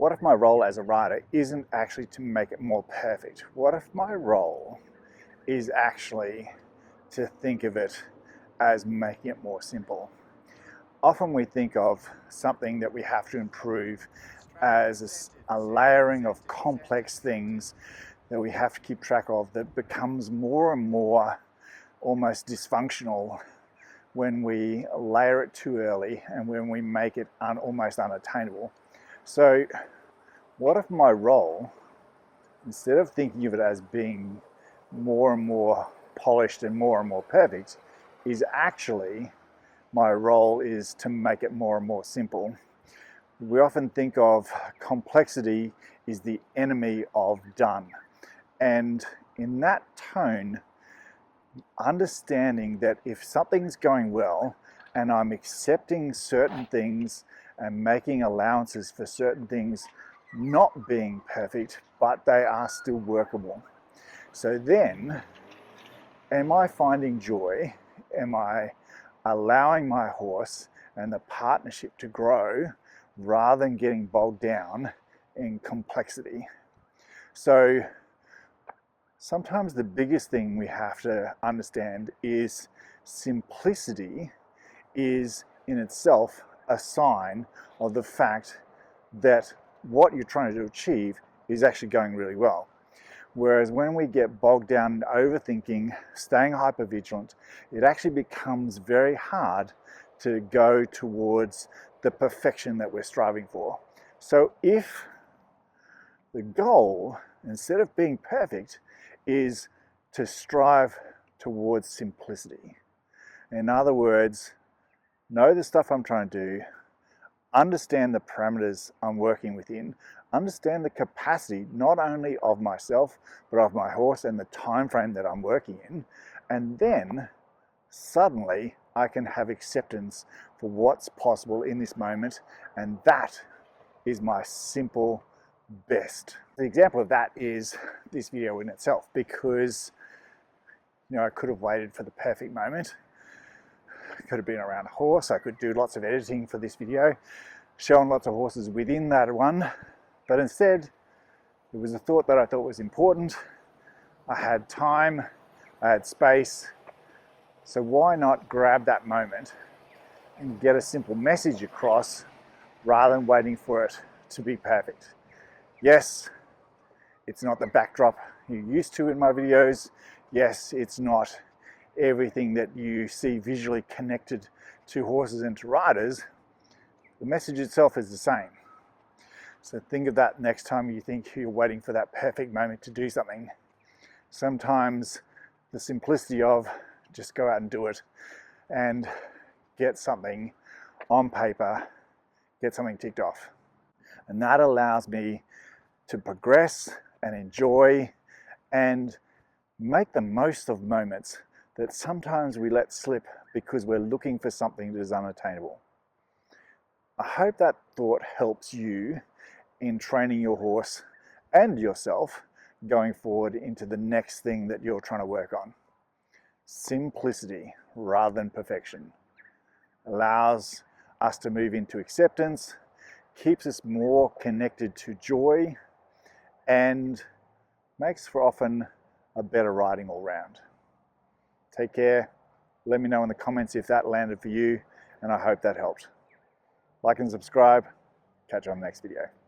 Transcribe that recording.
What if my role as a rider isn't actually to make it more perfect? What if my role is actually to think of it as making it more simple? Often we think of something that we have to improve as a layering of complex things that we have to keep track of that becomes more and more almost dysfunctional when we layer it too early and when we make it almost unattainable. So what if my role, instead of thinking of it as being more and more polished and more perfect, is actually my role is to make it more and more simple? We often think of complexity is the enemy of done. And in that tone, understanding that if something's going well and I'm accepting certain things and making allowances for certain things not being perfect, but they are still workable. So then, am I finding joy? Am I allowing my horse and the partnership to grow rather than getting bogged down in complexity? So sometimes the biggest thing we have to understand is simplicity is in itself a sign of the fact that what you're trying to achieve is actually going really well. Whereas when we get bogged down in overthinking, staying hypervigilant, it actually becomes very hard to go towards the perfection that we're striving for. So if the goal, instead of being perfect, is to strive towards simplicity. In other words, know the stuff I'm trying to do, understand the parameters I'm working within, understand the capacity not only of myself but of my horse and the time frame that I'm working in, and then suddenly I can have acceptance for what's possible in this moment, and that is my simple best. The example of that is this video in itself, because I could have waited for the perfect moment. I could have been around a horse. I could do lots of editing for this video, showing lots of horses within that one, but instead it was a thought that I thought was important. I had time, I had space, so why not grab that moment and get a simple message across rather than waiting for it to be perfect? Yes, it's not the backdrop you're used to in my videos. Yes, it's not everything that you see visually connected to horses and to riders. The message itself is the same. So think of that next time you think you're waiting for that perfect moment to do something. Sometimes the simplicity of just go out and do it and get something on paper, get something ticked off. And that allows me to progress and enjoy and make the most of moments that sometimes we let slip because we're looking for something that is unattainable. I hope that thought helps you in training your horse and yourself going forward into the next thing that you're trying to work on. Simplicity rather than perfection allows us to move into acceptance, keeps us more connected to joy, and makes for often a better riding all round. Take care. Let me know in the comments if that landed for you, and I hope that helped. Like and subscribe. Catch you on the next video.